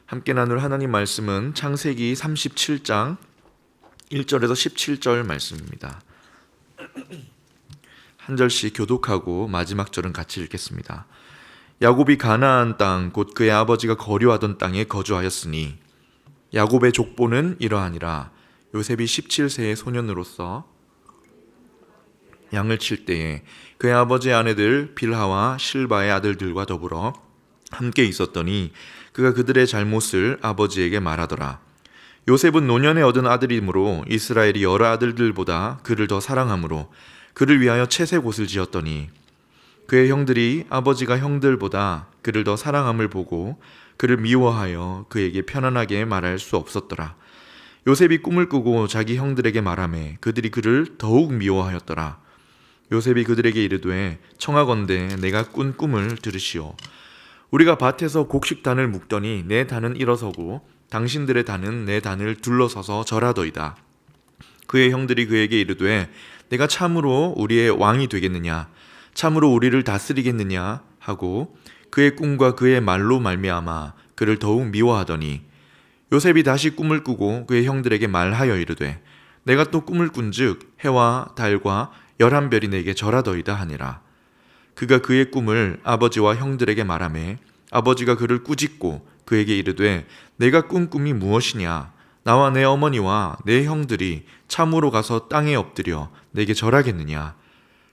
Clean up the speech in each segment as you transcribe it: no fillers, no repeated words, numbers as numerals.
함께 나눌 하나님 말씀은 창세기 37장 1절에서 17절 말씀입니다. 한 절씩 교독하고 마지막 절은 같이 읽겠습니다. 야곱이 가나안 땅 곧 그의 아버지가 거류하던 땅에 거주하였으니 야곱의 족보는 이러하니라. 요셉이 17세의 소년으로서 양을 칠 때에 그의 아버지의 아내들 빌하와 실바의 아들들과 더불어 함께 있었더니 그가 그들의 잘못을 아버지에게 말하더라. 요셉은 노년에 얻은 아들이므로 이스라엘이 여러 아들들보다 그를 더 사랑하므로 그를 위하여 채색 옷을 지었더니 그의 형들이 아버지가 형들보다 그를 더 사랑함을 보고 그를 미워하여 그에게 편안하게 말할 수 없었더라. 요셉이 꿈을 꾸고 자기 형들에게 말하매 그들이 그를 더욱 미워하였더라. 요셉이 그들에게 이르되 청하건대 내가 꾼 꿈을 들으시오. 우리가 밭에서 곡식단을 묶더니 내 단은 일어서고 당신들의 단은 내 단을 둘러서서 절하더이다. 그의 형들이 그에게 이르되 내가 참으로 우리의 왕이 되겠느냐, 참으로 우리를 다스리겠느냐 하고 그의 꿈과 그의 말로 말미암아 그를 더욱 미워하더니 요셉이 다시 꿈을 꾸고 그의 형들에게 말하여 이르되 내가 또 꿈을 꾼즉 해와 달과 11별이 내게 절하더이다 하니라. 그가 그의 꿈을 아버지와 형들에게 말하매 아버지가 그를 꾸짖고 그에게 이르되 내가 꾼 꿈이 무엇이냐, 나와 내 어머니와 내 형들이 참으로 가서 땅에 엎드려 내게 절하겠느냐.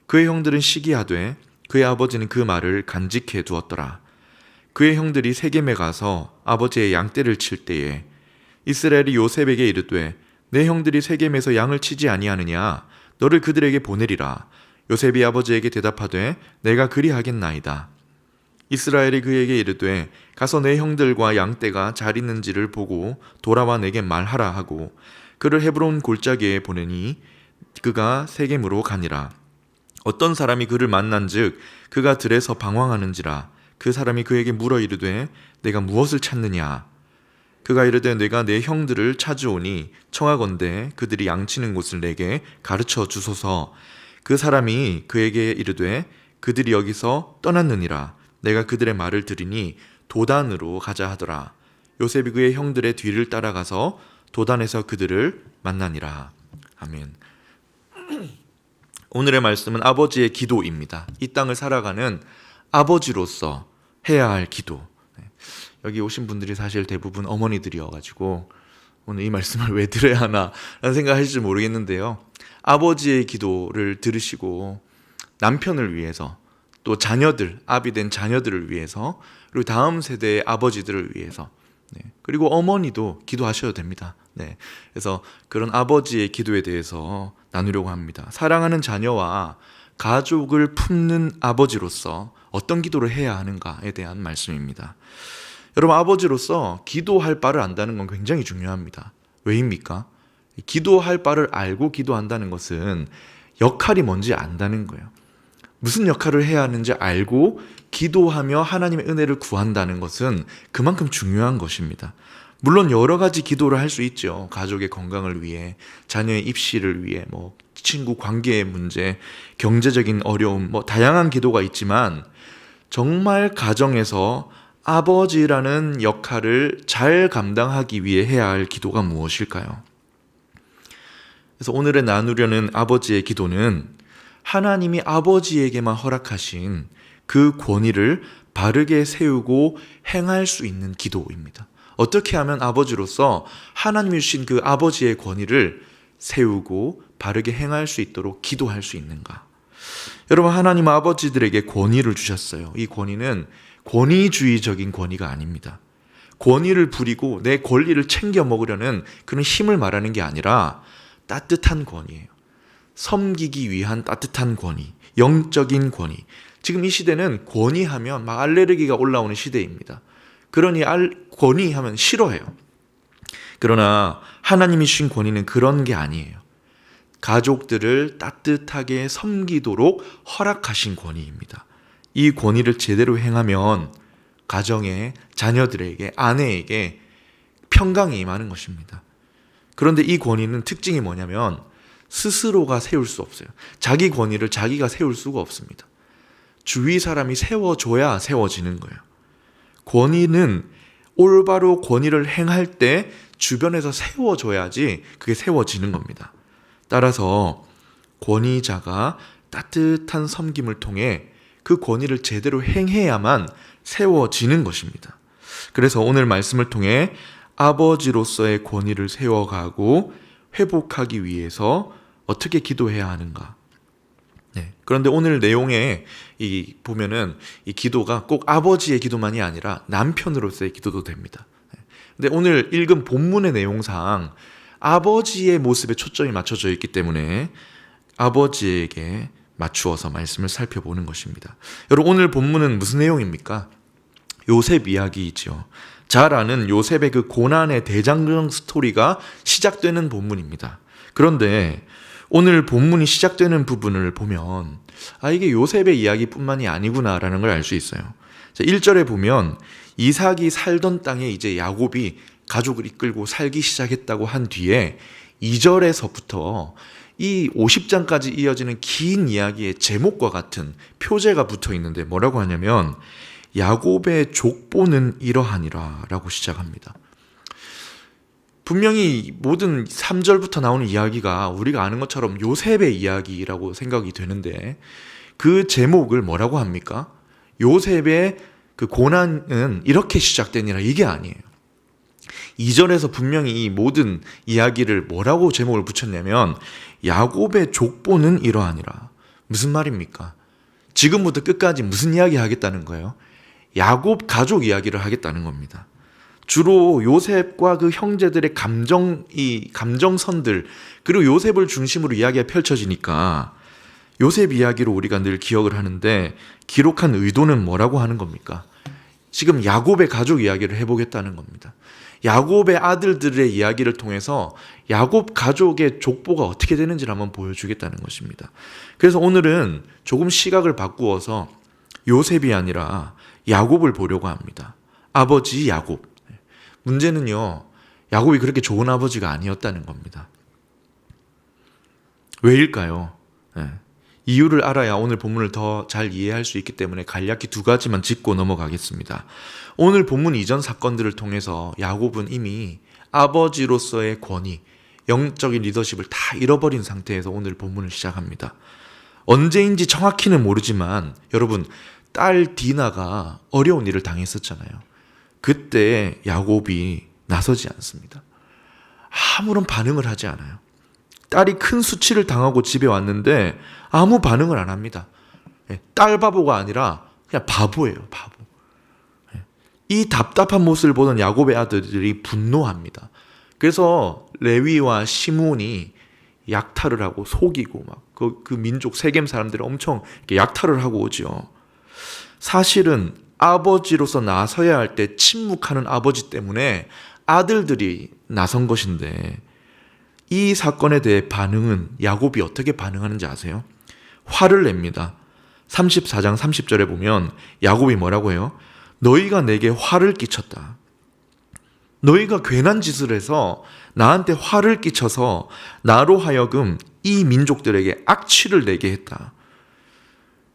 그의 형들은 시기하되 그의 아버지는 그 말을 간직해 두었더라. 그의 형들이 세겜에 가서 아버지의 양떼를 칠 때에 이스라엘이 요셉에게 이르되 내 형들이 세겜에서 양을 치지 아니하느냐, 너를 그들에게 보내리라. 요셉이 아버지에게 대답하되 내가 그리하겠나이다. 이스라엘이 그에게 이르되 가서 내 형들과 양떼가 잘 있는지를 보고 돌아와 내게 말하라 하고 그를 헤브론 골짜기에 보내니 그가 세겜으로 가니라. 어떤 사람이 그를 만난즉 그가 들에서 방황하는지라. 그 사람이 그에게 물어 이르되 내가 무엇을 찾느냐. 그가 이르되 내가 내 형들을 찾으오니 청하건대 그들이 양치는 곳을 내게 가르쳐 주소서. 그 사람이 그에게 이르되 그들이 여기서 떠났느니라. 내가 그들의 말을 들으니 도단으로 가자 하더라. 요셉이 그의 형들의 뒤를 따라가서 도단에서 그들을 만나니라. 아멘. 오늘의 말씀은 아버지의 기도입니다. 이 땅을 살아가는 아버지로서 해야 할 기도. 여기 오신 분들이 사실 대부분 어머니들이어가지고 오늘 이 말씀을 왜 들어야 하나 라는 생각하실지 모르겠는데요. 아버지의 기도를 들으시고 남편을 위해서, 또 자녀들, 아비 된 자녀들을 위해서, 그리고 다음 세대의 아버지들을 위해서, 그리고 어머니도 기도하셔도 됩니다. 그래서 그런 아버지의 기도에 대해서 나누려고 합니다. 사랑하는 자녀와 가족을 품는 아버지로서 어떤 기도를 해야 하는가에 대한 말씀입니다. 여러분, 아버지로서 기도할 바를 안다는 건 굉장히 중요합니다. 왜입니까? 기도할 바를 알고 기도한다는 것은 역할이 뭔지 안다는 거예요. 무슨 역할을 해야 하는지 알고 기도하며 하나님의 은혜를 구한다는 것은 그만큼 중요한 것입니다. 물론 여러 가지 기도를 할 수 있죠. 가족의 건강을 위해, 자녀의 입시를 위해, 친구 관계의 문제, 경제적인 어려움, 다양한 기도가 있지만 정말 가정에서 아버지라는 역할을 잘 감당하기 위해 해야 할 기도가 무엇일까요? 그래서 오늘의 나누려는 아버지의 기도는 하나님이 아버지에게만 허락하신 그 권위를 바르게 세우고 행할 수 있는 기도입니다. 어떻게 하면 아버지로서 하나님이 주신 그 아버지의 권위를 세우고 바르게 행할 수 있도록 기도할 수 있는가? 여러분, 하나님 아버지들에게 권위를 주셨어요. 이 권위는 권위주의적인 권위가 아닙니다. 권위를 부리고 내 권리를 챙겨 먹으려는 그런 힘을 말하는 게 아니라 따뜻한 권위예요. 섬기기 위한 따뜻한 권위, 영적인 권위. 지금 이 시대는 권위하면 막 알레르기가 올라오는 시대입니다. 그러니 권위하면 싫어해요. 그러나 하나님이 주신 권위는 그런 게 아니에요. 가족들을 따뜻하게 섬기도록 허락하신 권위입니다. 이 권위를 제대로 행하면 가정에, 자녀들에게, 아내에게 평강이 임하는 것입니다. 그런데 이 권위는 특징이 뭐냐면 스스로가 세울 수 없어요. 자기 권위를 자기가 세울 수가 없습니다. 주위 사람이 세워줘야 세워지는 거예요. 권위는 올바로 권위를 행할 때 주변에서 세워줘야지 그게 세워지는 겁니다. 따라서 권위자가 따뜻한 섬김을 통해 그 권위를 제대로 행해야만 세워지는 것입니다. 그래서 오늘 말씀을 통해 아버지로서의 권위를 세워가고 회복하기 위해서 어떻게 기도해야 하는가. 그런데 오늘 내용에 보면은 이 기도가 꼭 아버지의 기도만이 아니라 남편으로서의 기도도 됩니다. 근데 오늘 읽은 본문의 내용상 아버지의 모습에 초점이 맞춰져 있기 때문에 아버지에게 맞추어서 말씀을 살펴보는 것입니다. 여러분, 오늘 본문은 무슨 내용입니까? 요셉 이야기이죠. 잘 아는 요셉의 그 고난의 대장정 스토리가 시작되는 본문입니다. 그런데 오늘 본문이 시작되는 부분을 보면 이게 요셉의 이야기뿐만이 아니구나라는 걸 알 수 있어요. 1절에 보면 이삭이 살던 땅에 이제 야곱이 가족을 이끌고 살기 시작했다고 한 뒤에 2절에서부터 이 50장까지 이어지는 긴 이야기의 제목과 같은 표제가 붙어 있는데 뭐라고 하냐면 야곱의 족보는 이러하니라 라고 시작합니다. 분명히 모든 3절부터 나오는 이야기가 우리가 아는 것처럼 요셉의 이야기라고 생각이 되는데 그 제목을 뭐라고 합니까? 요셉의 그 고난은 이렇게 시작되니라, 이게 아니에요. 2절에서 분명히 이 모든 이야기를 뭐라고 제목을 붙였냐면 야곱의 족보는 이러하니라. 무슨 말입니까? 지금부터 끝까지 무슨 이야기 하겠다는 거예요? 야곱 가족 이야기를 하겠다는 겁니다. 주로 요셉과 그 형제들의 감정선들, 그리고 요셉을 중심으로 이야기가 펼쳐지니까 요셉 이야기로 우리가 늘 기억을 하는데 기록한 의도는 뭐라고 하는 겁니까? 지금 야곱의 가족 이야기를 해보겠다는 겁니다. 야곱의 아들들의 이야기를 통해서 야곱 가족의 족보가 어떻게 되는지를 한번 보여주겠다는 것입니다. 그래서 오늘은 조금 시각을 바꾸어서 요셉이 아니라 야곱을 보려고 합니다. 아버지 야곱. 문제는요, 야곱이 그렇게 좋은 아버지가 아니었다는 겁니다. 왜일까요? 이유를 알아야 오늘 본문을 더 잘 이해할 수 있기 때문에 간략히 2가지만 짚고 넘어가겠습니다. 오늘 본문 이전 사건들을 통해서 야곱은 이미 아버지로서의 권위, 영적인 리더십을 다 잃어버린 상태에서 오늘 본문을 시작합니다. 언제인지 정확히는 모르지만 여러분, 딸 디나가 어려운 일을 당했었잖아요. 그때 야곱이 나서지 않습니다. 아무런 반응을 하지 않아요. 딸이 큰 수치를 당하고 집에 왔는데 아무 반응을 안 합니다. 딸 바보가 아니라 그냥 바보예요, 바보. 이 답답한 모습을 보는 야곱의 아들들이 분노합니다. 그래서 레위와 시므온이 약탈을 하고 속이고 막 그 민족 세겜 사람들을 엄청 약탈을 하고 오죠. 사실은 아버지로서 나서야 할 때 침묵하는 아버지 때문에 아들들이 나선 것인데 이 사건에 대해 반응은 야곱이 어떻게 반응하는지 아세요? 화를 냅니다. 34장 30절에 보면 야곱이 뭐라고 해요? 너희가 내게 화를 끼쳤다. 너희가 괜한 짓을 해서 나한테 화를 끼쳐서 나로 하여금 이 민족들에게 악취를 내게 했다.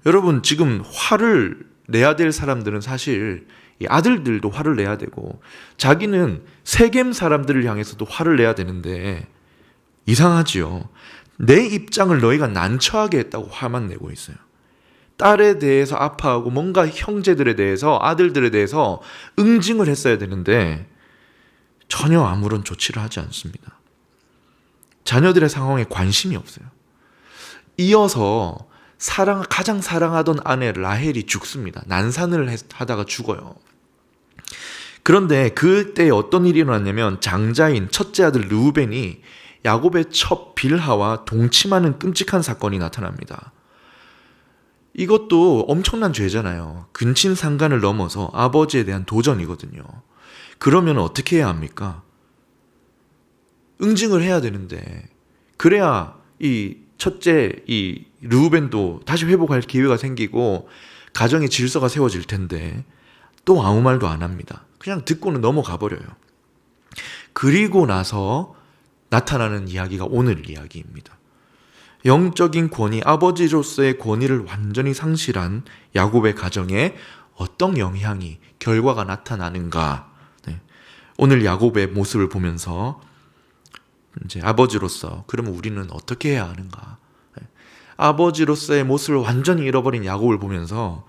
여러분, 지금 화를 내야 될 사람들은 사실 이 아들들도 화를 내야 되고 자기는 세겜 사람들을 향해서도 화를 내야 되는데 이상하지요. 내 입장을 너희가 난처하게 했다고 화만 내고 있어요. 딸에 대해서 아파하고 뭔가 형제들에 대해서, 아들들에 대해서 응징을 했어야 되는데 전혀 아무런 조치를 하지 않습니다. 자녀들의 상황에 관심이 없어요. 이어서 가장 사랑하던 아내 라헬이 죽습니다. 난산을 하다가 죽어요. 그런데 그때 어떤 일이 일어났냐면 장자인 첫째 아들 르우벤이 야곱의 첩 빌하와 동침하는 끔찍한 사건이 나타납니다. 이것도 엄청난 죄잖아요. 근친상간을 넘어서 아버지에 대한 도전이거든요. 그러면 어떻게 해야 합니까? 응징을 해야 되는데 그래야 이 첫째 이 르우벤도 다시 회복할 기회가 생기고 가정의 질서가 세워질 텐데 또 아무 말도 안 합니다. 그냥 듣고는 넘어가 버려요. 그리고 나서 나타나는 이야기가 오늘 이야기입니다. 영적인 권위, 아버지로서의 권위를 완전히 상실한 야곱의 가정에 어떤 영향이, 결과가 나타나는가. 오늘 야곱의 모습을 보면서 이제 아버지로서 그러면 우리는 어떻게 해야 하는가? 아버지로서의 모습을 완전히 잃어버린 야곱을 보면서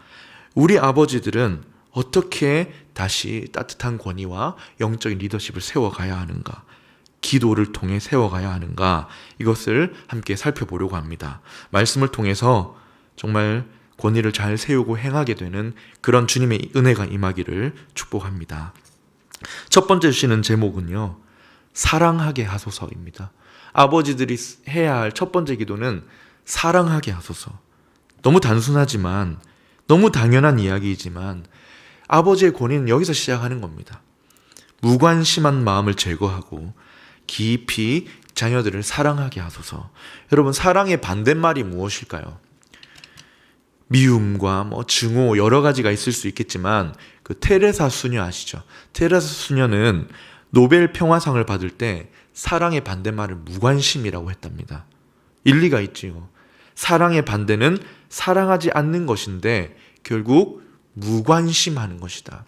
우리 아버지들은 어떻게 다시 따뜻한 권위와 영적인 리더십을 세워가야 하는가? 기도를 통해 세워가야 하는가? 이것을 함께 살펴보려고 합니다. 말씀을 통해서 정말 권위를 잘 세우고 행하게 되는 그런 주님의 은혜가 임하기를 축복합니다. 첫 번째 주시는 제목은요, 사랑하게 하소서입니다. 아버지들이 해야 할 첫 번째 기도는 사랑하게 하소서. 너무 단순하지만, 너무 당연한 이야기이지만 아버지의 권위는 여기서 시작하는 겁니다. 무관심한 마음을 제거하고 깊이 자녀들을 사랑하게 하소서. 여러분, 사랑의 반대말이 무엇일까요? 미움과 증오 여러 가지가 있을 수 있겠지만 그 테레사 수녀 아시죠? 테레사 수녀는 노벨 평화상을 받을 때 사랑의 반대말을 무관심이라고 했답니다. 일리가 있지요. 사랑의 반대는 사랑하지 않는 것인데 결국 무관심하는 것이다.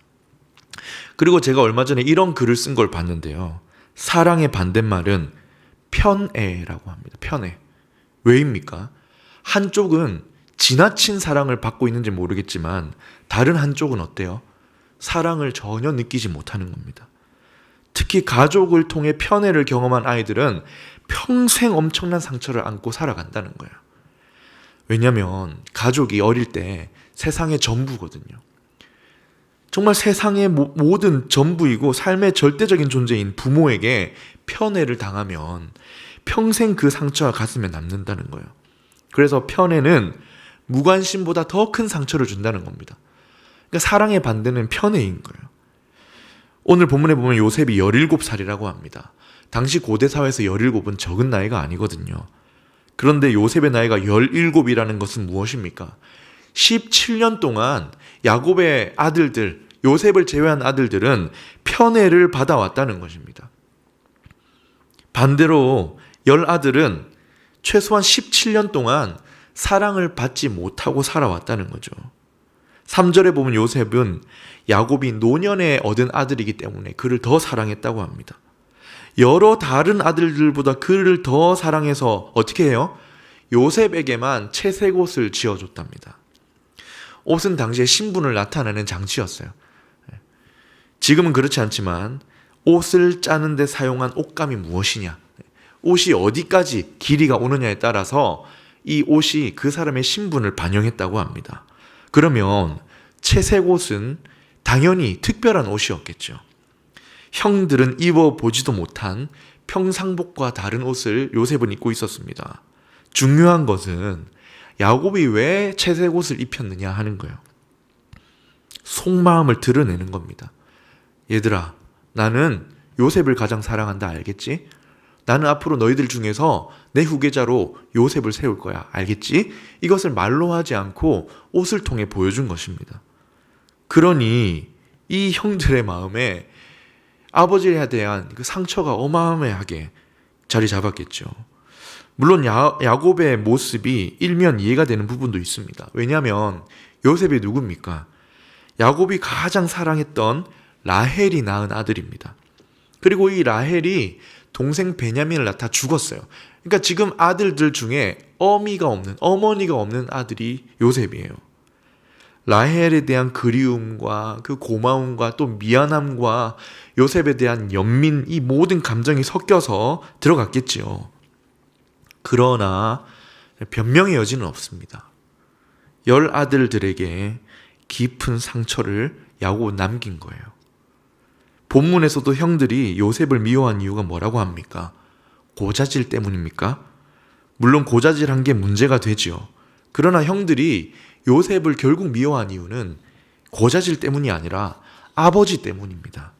그리고 제가 얼마 전에 이런 글을 쓴 걸 봤는데요. 사랑의 반대말은 편애라고 합니다. 편애. 왜입니까? 한쪽은 지나친 사랑을 받고 있는지 모르겠지만 다른 한쪽은 어때요? 사랑을 전혀 느끼지 못하는 겁니다. 특히 가족을 통해 편애를 경험한 아이들은 평생 엄청난 상처를 안고 살아간다는 거예요. 왜냐하면 가족이 어릴 때 세상의 전부거든요. 정말 세상의 모든 전부이고 삶의 절대적인 존재인 부모에게 편애를 당하면 평생 그 상처가 가슴에 남는다는 거예요. 그래서 편애는 무관심보다 더 큰 상처를 준다는 겁니다. 그러니까 사랑의 반대는 편애인 거예요. 오늘 본문에 보면 요셉이 17살이라고 합니다. 당시 고대 사회에서 17은 적은 나이가 아니거든요. 그런데 요셉의 나이가 17이라는 것은 무엇입니까? 17년 동안 야곱의 아들들, 요셉을 제외한 아들들은 편애를 받아왔다는 것입니다. 반대로 10아들은 최소한 17년 동안 사랑을 받지 못하고 살아왔다는 거죠. 3절에 보면 요셉은 야곱이 노년에 얻은 아들이기 때문에 그를 더 사랑했다고 합니다. 여러 다른 아들들보다 그를 더 사랑해서 어떻게 해요? 요셉에게만 채색 옷을 지어줬답니다. 옷은 당시에 신분을 나타내는 장치였어요. 지금은 그렇지 않지만 옷을 짜는 데 사용한 옷감이 무엇이냐, 옷이 어디까지 길이가 오느냐에 따라서 이 옷이 그 사람의 신분을 반영했다고 합니다. 그러면 채색 옷은 당연히 특별한 옷이었겠죠. 형들은 입어보지도 못한 평상복과 다른 옷을 요셉은 입고 있었습니다. 중요한 것은 야곱이 왜 채색 옷을 입혔느냐 하는 거예요. 속마음을 드러내는 겁니다. 얘들아, 나는 요셉을 가장 사랑한다, 알겠지? 나는 앞으로 너희들 중에서 내 후계자로 요셉을 세울 거야, 알겠지? 이것을 말로 하지 않고 옷을 통해 보여준 것입니다. 그러니 이 형들의 마음에 아버지에 대한 그 상처가 어마어마하게 자리 잡았겠죠. 물론 야곱의 모습이 일면 이해가 되는 부분도 있습니다. 왜냐하면 요셉이 누굽니까? 야곱이 가장 사랑했던 라헬이 낳은 아들입니다. 그리고 이 라헬이 동생 베냐민을 낳다 죽었어요. 그러니까 지금 아들들 중에 어머니가 없는 아들이 요셉이에요. 라헬에 대한 그리움과 그 고마움과 또 미안함과 요셉에 대한 연민, 이 모든 감정이 섞여서 들어갔겠지요. 그러나 변명의 여지는 없습니다. 10아들들에게 깊은 상처를 야곱은 남긴 거예요. 본문에서도 형들이 요셉을 미워한 이유가 뭐라고 합니까? 고자질 때문입니까? 물론 고자질한 게 문제가 되지요. 그러나 형들이 요셉을 결국 미워한 이유는 고자질 때문이 아니라 아버지 때문입니다.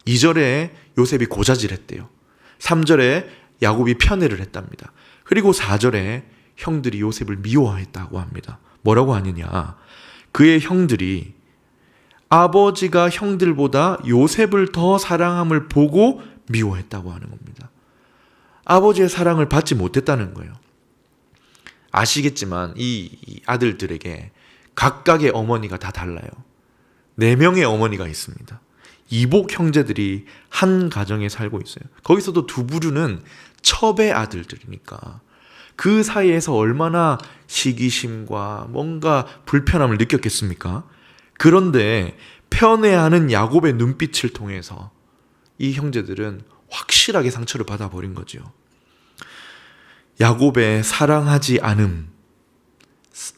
2절에 요셉이 고자질했대요. 3절에 야곱이 편애를 했답니다. 그리고 4절에 형들이 요셉을 미워했다고 합니다. 뭐라고 하느냐? 그의 형들이 아버지가 형들보다 요셉을 더 사랑함을 보고 미워했다고 하는 겁니다. 아버지의 사랑을 받지 못했다는 거예요. 아시겠지만 이 아들들에게 각각의 어머니가 다 달라요. 4명의 어머니가 있습니다. 이복 형제들이 한 가정에 살고 있어요. 거기서도 두 부류는 첩의 아들들이니까 그 사이에서 얼마나 시기심과 뭔가 불편함을 느꼈겠습니까? 그런데 편애하는 야곱의 눈빛을 통해서 이 형제들은 확실하게 상처를 받아버린 거죠. 야곱의 사랑하지 않음,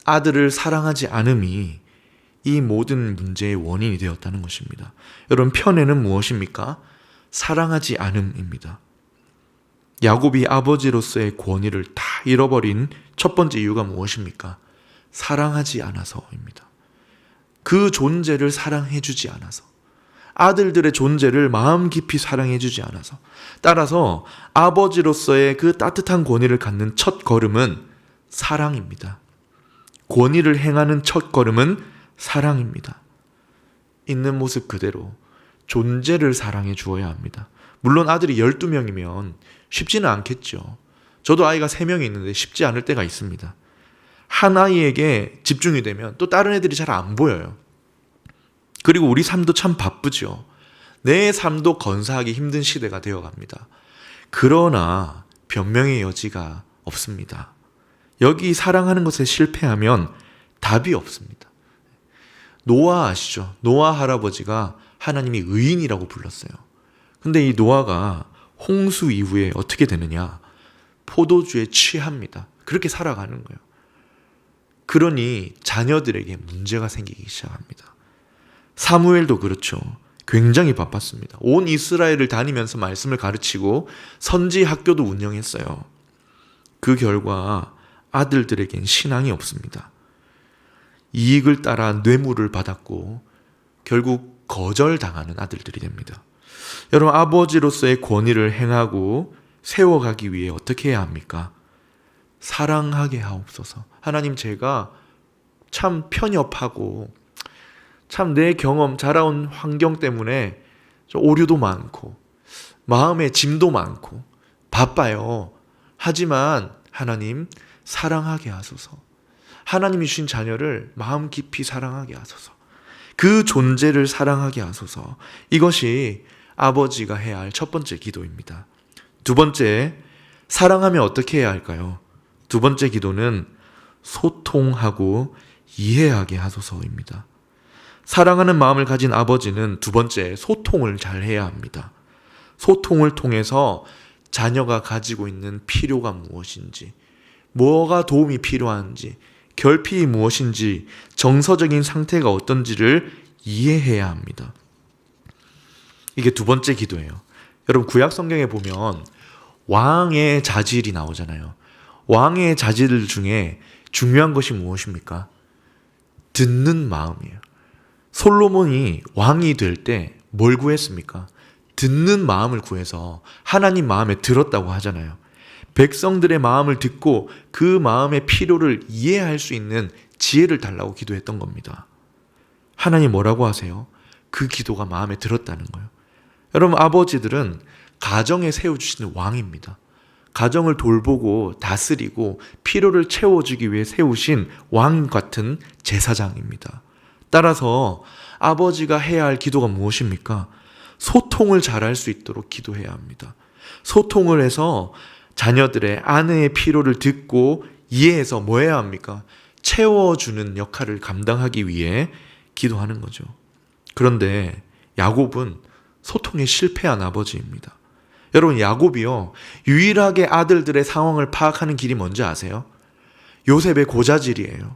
아들을 사랑하지 않음이 이 모든 문제의 원인이 되었다는 것입니다. 여러분, 편애는 무엇입니까? 사랑하지 않음입니다. 야곱이 아버지로서의 권위를 다 잃어버린 첫 번째 이유가 무엇입니까? 사랑하지 않아서입니다. 그 존재를 사랑해주지 않아서, 아들들의 존재를 마음 깊이 사랑해주지 않아서, 따라서 아버지로서의 그 따뜻한 권위를 갖는 첫 걸음은 사랑입니다. 권위를 행하는 첫 걸음은 사랑입니다. 있는 모습 그대로 존재를 사랑해 주어야 합니다. 물론 아들이 12명이면 쉽지는 않겠죠. 저도 아이가 3명이 있는데 쉽지 않을 때가 있습니다. 한 아이에게 집중이 되면 또 다른 애들이 잘 안 보여요. 그리고 우리 삶도 참 바쁘죠. 내 삶도 건사하기 힘든 시대가 되어갑니다. 그러나 변명의 여지가 없습니다. 여기 사랑하는 것에 실패하면 답이 없습니다. 노아 아시죠? 노아 할아버지가 하나님이 의인이라고 불렀어요. 근데 이 노아가 홍수 이후에 어떻게 되느냐? 포도주에 취합니다. 그렇게 살아가는 거예요. 그러니 자녀들에게 문제가 생기기 시작합니다. 사무엘도 그렇죠. 굉장히 바빴습니다. 온 이스라엘을 다니면서 말씀을 가르치고 선지 학교도 운영했어요. 그 결과 아들들에겐 신앙이 없습니다. 이익을 따라 뇌물을 받았고 결국 거절당하는 아들들이 됩니다. 여러분, 아버지로서의 권위를 행하고 세워가기 위해 어떻게 해야 합니까? 사랑하게 하옵소서. 하나님, 제가 참 편협하고 참 내 경험, 자라온 환경 때문에 오류도 많고 마음에 짐도 많고 바빠요. 하지만 하나님, 사랑하게 하소서. 하나님이 주신 자녀를 마음 깊이 사랑하게 하소서. 그 존재를 사랑하게 하소서. 이것이 아버지가 해야 할 첫 번째 기도입니다. 두 번째, 사랑하면 어떻게 해야 할까요? 두 번째 기도는 소통하고 이해하게 하소서입니다. 사랑하는 마음을 가진 아버지는 두 번째, 소통을 잘 해야 합니다. 소통을 통해서 자녀가 가지고 있는 필요가 무엇인지, 뭐가 도움이 필요한지, 결핍이 무엇인지, 정서적인 상태가 어떤지를 이해해야 합니다. 이게 두 번째 기도예요. 여러분, 구약 성경에 보면 왕의 자질이 나오잖아요. 왕의 자질 중에 중요한 것이 무엇입니까? 듣는 마음이에요. 솔로몬이 왕이 될 때 뭘 구했습니까? 듣는 마음을 구해서 하나님 마음에 들었다고 하잖아요. 백성들의 마음을 듣고 그 마음의 필요를 이해할 수 있는 지혜를 달라고 기도했던 겁니다. 하나님 뭐라고 하세요? 그 기도가 마음에 들었다는 거예요. 여러분, 아버지들은 가정에 세워주시는 왕입니다. 가정을 돌보고 다스리고 필요를 채워주기 위해 세우신 왕 같은 제사장입니다. 따라서 아버지가 해야 할 기도가 무엇입니까? 소통을 잘할 수 있도록 기도해야 합니다. 소통을 해서 자녀들의 아내의 필요를 듣고 이해해서 뭐 해야 합니까? 채워주는 역할을 감당하기 위해 기도하는 거죠. 그런데 야곱은 소통에 실패한 아버지입니다. 여러분, 야곱이요, 유일하게 아들들의 상황을 파악하는 길이 뭔지 아세요? 요셉의 고자질이에요.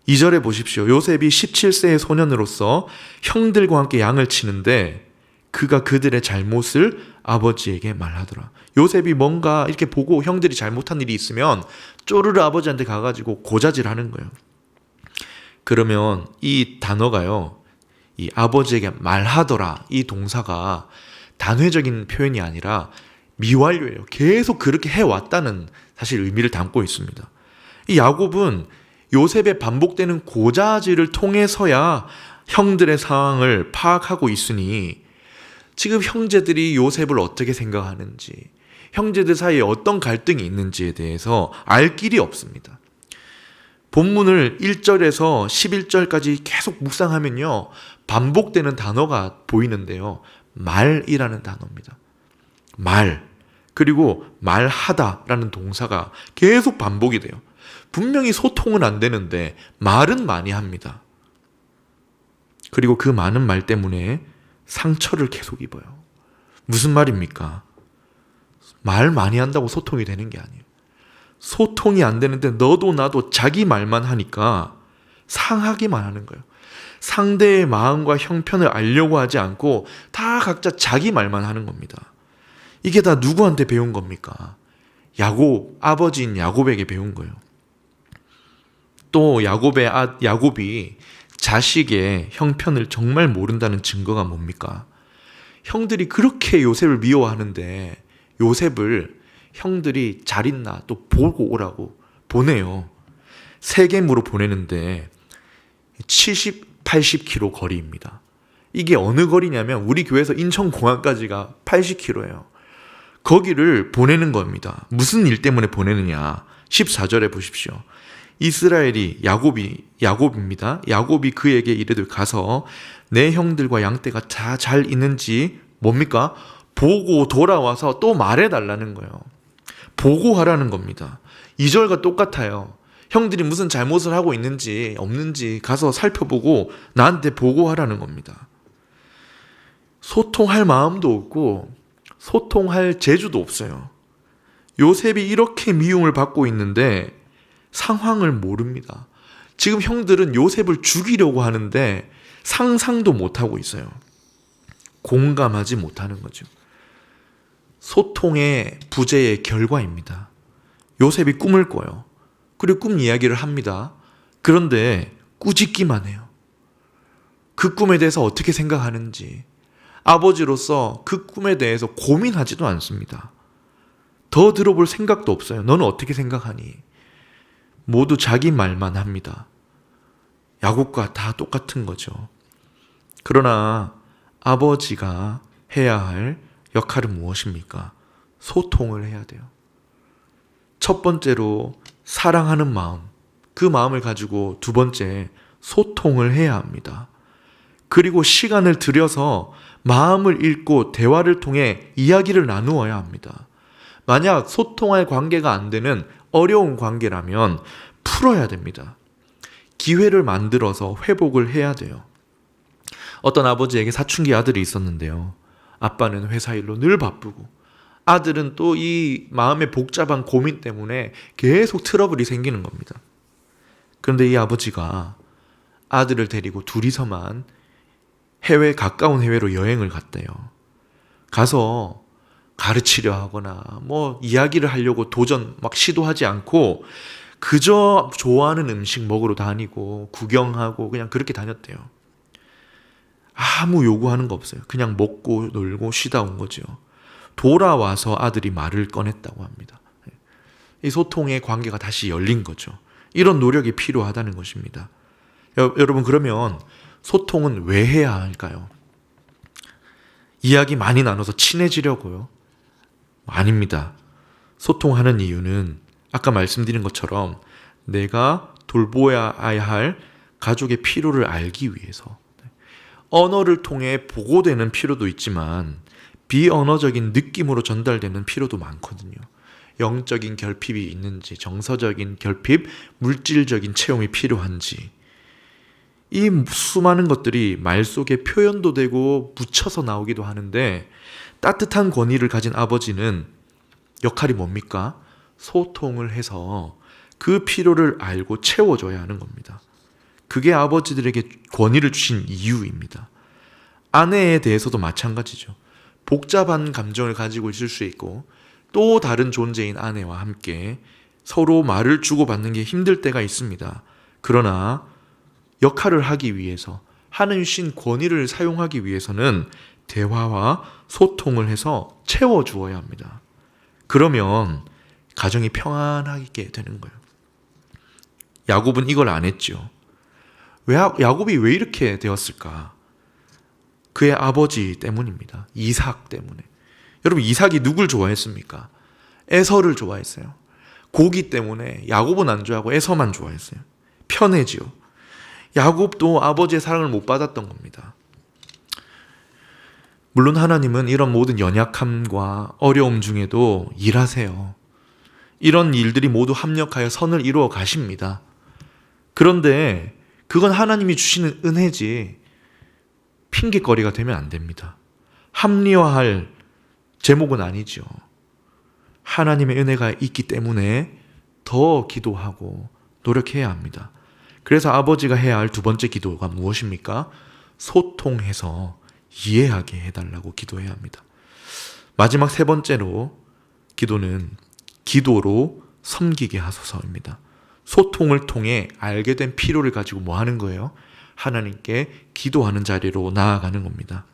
2절에 보십시오. 요셉이 17세의 소년으로서 형들과 함께 양을 치는데 그가 그들의 잘못을 아버지에게 말하더라. 요셉이 뭔가 이렇게 보고 형들이 잘못한 일이 있으면 쪼르르 아버지한테 가가지고 고자질하는 거예요. 그러면 이 단어가요, 이 아버지에게 말하더라, 이 동사가 단회적인 표현이 아니라 미완료예요. 계속 그렇게 해왔다는 사실 의미를 담고 있습니다. 이 야곱은 요셉의 반복되는 고자질을 통해서야 형들의 상황을 파악하고 있으니 지금 형제들이 요셉을 어떻게 생각하는지, 형제들 사이에 어떤 갈등이 있는지에 대해서 알 길이 없습니다. 본문을 1절에서 11절까지 계속 묵상하면요, 반복되는 단어가 보이는데요, 말이라는 단어입니다. 말, 그리고 말하다라는 동사가 계속 반복이 돼요. 분명히 소통은 안 되는데 말은 많이 합니다. 그리고 그 많은 말 때문에 상처를 계속 입어요. 무슨 말입니까? 말 많이 한다고 소통이 되는 게 아니에요. 소통이 안 되는데 너도 나도 자기 말만 하니까 상하기만 하는 거예요. 상대의 마음과 형편을 알려고 하지 않고 다 각자 자기 말만 하는 겁니다. 이게 다 누구한테 배운 겁니까? 아버지인 야곱에게 배운 거예요. 또 야곱이 자식의 형편을 정말 모른다는 증거가 뭡니까? 형들이 그렇게 요셉을 미워하는데 요셉을 형들이 잘 있나 또 보고 오라고 보내요. 세겜으로 보내는데 70, 80km 거리입니다. 이게 어느 거리냐면 우리 교회에서 인천공항까지가 80km예요. 거기를 보내는 겁니다. 무슨 일 때문에 보내느냐? 14절에 보십시오. 이스라엘이 야곱입니다. 야곱이 그에게 이르되 가서 내 형들과 양떼가 다 잘 있는지 뭡니까? 보고 돌아와서 또 말해달라는 거예요. 보고하라는 겁니다. 2절과 똑같아요. 형들이 무슨 잘못을 하고 있는지 없는지 가서 살펴보고 나한테 보고하라는 겁니다. 소통할 마음도 없고 소통할 재주도 없어요. 요셉이 이렇게 미움을 받고 있는데 상황을 모릅니다. 지금 형들은 요셉을 죽이려고 하는데 상상도 못하고 있어요. 공감하지 못하는 거죠. 소통의 부재의 결과입니다. 요셉이 꿈을 꿔요. 그리고 꿈 이야기를 합니다. 그런데 꾸짖기만 해요. 그 꿈에 대해서 어떻게 생각하는지 아버지로서 그 꿈에 대해서 고민하지도 않습니다. 더 들어볼 생각도 없어요. 너는 어떻게 생각하니? 모두 자기 말만 합니다. 야곱과 다 똑같은 거죠. 그러나 아버지가 해야 할 역할은 무엇입니까? 소통을 해야 돼요. 첫 번째로 사랑하는 마음, 그 마음을 가지고 두 번째 소통을 해야 합니다. 그리고 시간을 들여서 마음을 읽고 대화를 통해 이야기를 나누어야 합니다. 만약 소통할 관계가 안 되는 어려운 관계라면 풀어야 됩니다. 기회를 만들어서 회복을 해야 돼요. 어떤 아버지에게 사춘기 아들이 있었는데요. 아빠는 회사 일로 늘 바쁘고 아들은 또 이 마음의 복잡한 고민 때문에 계속 트러블이 생기는 겁니다. 그런데 이 아버지가 아들을 데리고 둘이서만 가까운 해외로 여행을 갔대요. 가서 가르치려 하거나 이야기를 하려고 막 시도하지 않고 그저 좋아하는 음식 먹으러 다니고 구경하고 그냥 그렇게 다녔대요. 아무 요구하는 거 없어요. 그냥 먹고 놀고 쉬다 온 거죠. 돌아와서 아들이 말을 꺼냈다고 합니다. 이 소통의 관계가 다시 열린 거죠. 이런 노력이 필요하다는 것입니다. 여러분, 그러면 소통은 왜 해야 할까요? 이야기 많이 나눠서 친해지려고요? 아닙니다. 소통하는 이유는 아까 말씀드린 것처럼 내가 돌보아야 할 가족의 필요를 알기 위해서, 언어를 통해 보고되는 필요도 있지만 비언어적인 느낌으로 전달되는 필요도 많거든요. 영적인 결핍이 있는지, 정서적인 결핍, 물질적인 체험이 필요한지, 이 수많은 것들이 말 속에 표현도 되고 묻혀서 나오기도 하는데, 따뜻한 권위를 가진 아버지는 역할이 뭡니까? 소통을 해서 그 필요를 알고 채워줘야 하는 겁니다. 그게 아버지들에게 권위를 주신 이유입니다. 아내에 대해서도 마찬가지죠. 복잡한 감정을 가지고 있을 수 있고 또 다른 존재인 아내와 함께 서로 말을 주고받는 게 힘들 때가 있습니다. 그러나 역할을 하기 위해서, 하나님 주신 권위를 사용하기 위해서는 대화와 소통을 해서 채워주어야 합니다. 그러면 가정이 평안하게 되는 거예요. 야곱은 이걸 안 했죠. 야곱이 왜 이렇게 되었을까? 그의 아버지 때문입니다. 이삭 때문에. 여러분, 이삭이 누굴 좋아했습니까? 에서를 좋아했어요. 고기 때문에 야곱은 안 좋아하고 에서만 좋아했어요. 편해지요. 야곱도 아버지의 사랑을 못 받았던 겁니다. 물론 하나님은 이런 모든 연약함과 어려움 중에도 일하세요. 이런 일들이 모두 합력하여 선을 이루어 가십니다. 그런데 그건 하나님이 주시는 은혜지 핑계거리가 되면 안 됩니다. 합리화할 제목은 아니죠. 하나님의 은혜가 있기 때문에 더 기도하고 노력해야 합니다. 그래서 아버지가 해야 할 두 번째 기도가 무엇입니까? 소통해서 이해하게 해달라고 기도해야 합니다. 마지막 세 번째로 기도는 기도로 섬기게 하소서입니다. 소통을 통해 알게 된 필요를 가지고 뭐 하는 거예요? 하나님께 기도하는 자리로 나아가는 겁니다.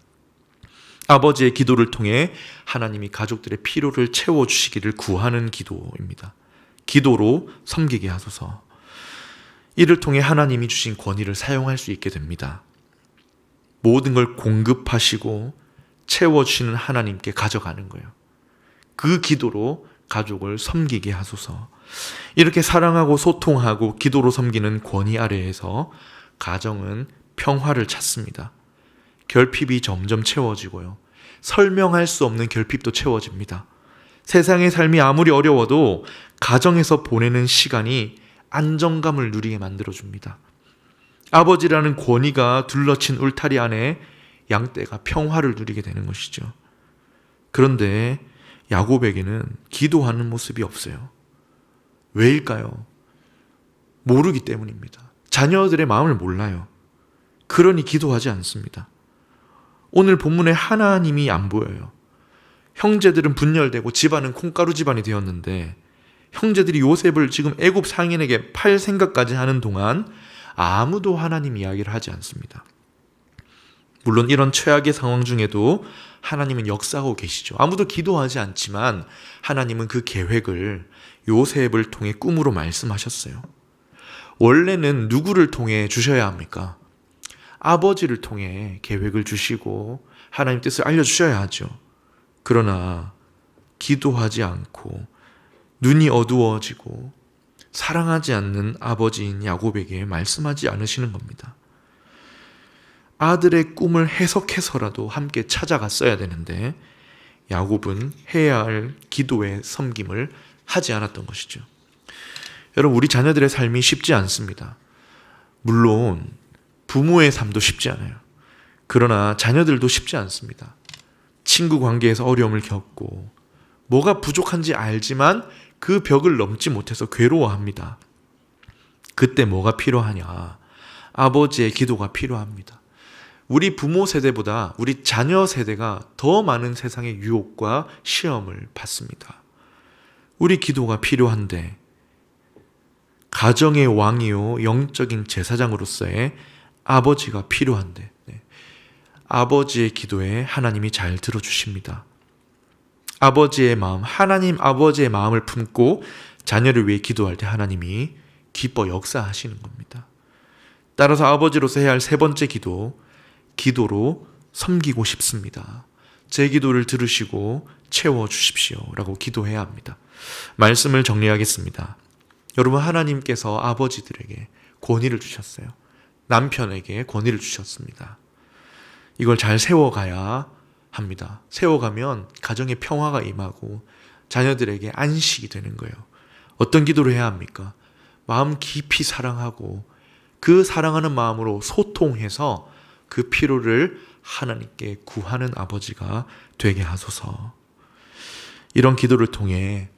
아버지의 기도를 통해 하나님이 가족들의 필요를 채워주시기를 구하는 기도입니다. 기도로 섬기게 하소서. 이를 통해 하나님이 주신 권위를 사용할 수 있게 됩니다. 모든 걸 공급하시고 채워주시는 하나님께 가져가는 거예요. 그 기도로 가족을 섬기게 하소서. 이렇게 사랑하고 소통하고 기도로 섬기는 권위 아래에서 가정은 평화를 찾습니다. 결핍이 점점 채워지고요. 설명할 수 없는 결핍도 채워집니다. 세상의 삶이 아무리 어려워도 가정에서 보내는 시간이 안정감을 누리게 만들어줍니다. 아버지라는 권위가 둘러친 울타리 안에 양떼가 평화를 누리게 되는 것이죠. 그런데 야곱에게는 기도하는 모습이 없어요. 왜일까요? 모르기 때문입니다. 자녀들의 마음을 몰라요. 그러니 기도하지 않습니다. 오늘 본문에 하나님이 안 보여요. 형제들은 분열되고 집안은 콩가루 집안이 되었는데 형제들이 요셉을 지금 애굽 상인에게 팔 생각까지 하는 동안 아무도 하나님 이야기를 하지 않습니다. 물론 이런 최악의 상황 중에도 하나님은 역사하고 계시죠. 아무도 기도하지 않지만 하나님은 그 계획을 요셉을 통해 꿈으로 말씀하셨어요. 원래는 누구를 통해 주셔야 합니까? 아버지를 통해 계획을 주시고 하나님 뜻을 알려주셔야 하죠. 그러나 기도하지 않고 눈이 어두워지고 사랑하지 않는 아버지인 야곱에게 말씀하지 않으시는 겁니다. 아들의 꿈을 해석해서라도 함께 찾아갔어야 되는데 야곱은 해야 할 기도의 섬김을 하지 않았던 것이죠. 여러분, 우리 자녀들의 삶이 쉽지 않습니다. 물론 부모의 삶도 쉽지 않아요. 그러나 자녀들도 쉽지 않습니다. 친구 관계에서 어려움을 겪고 뭐가 부족한지 알지만 그 벽을 넘지 못해서 괴로워합니다. 그때 뭐가 필요하냐? 아버지의 기도가 필요합니다. 우리 부모 세대보다 우리 자녀 세대가 더 많은 세상의 유혹과 시험을 받습니다. 우리 기도가 필요한데 가정의 왕이요 영적인 제사장으로서의 아버지가 필요한데 아버지의 기도에 하나님이 잘 들어주십니다. 아버지의 마음, 하나님 아버지의 마음을 품고 자녀를 위해 기도할 때 하나님이 기뻐 역사하시는 겁니다. 따라서 아버지로서 해야 할 세 번째 기도, 기도로 섬기고 싶습니다. 제 기도를 들으시고 채워주십시오 라고 기도해야 합니다. 말씀을 정리하겠습니다. 여러분, 하나님께서 아버지들에게 권위를 주셨어요. 남편에게 권위를 주셨습니다. 이걸 잘 세워가야 합니다. 세워가면 가정에 평화가 임하고 자녀들에게 안식이 되는 거예요. 어떤 기도를 해야 합니까? 마음 깊이 사랑하고 그 사랑하는 마음으로 소통해서 그 필요를 하나님께 구하는 아버지가 되게 하소서. 이런 기도를 통해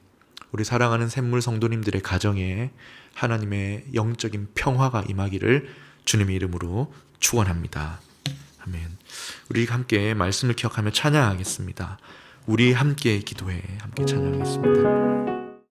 우리 사랑하는 샘물 성도님들의 가정에 하나님의 영적인 평화가 임하기를 주님의 이름으로 축원합니다. 아멘. 우리 함께 말씀을 기억하며 찬양하겠습니다. 우리 함께 기도해 함께 찬양하겠습니다.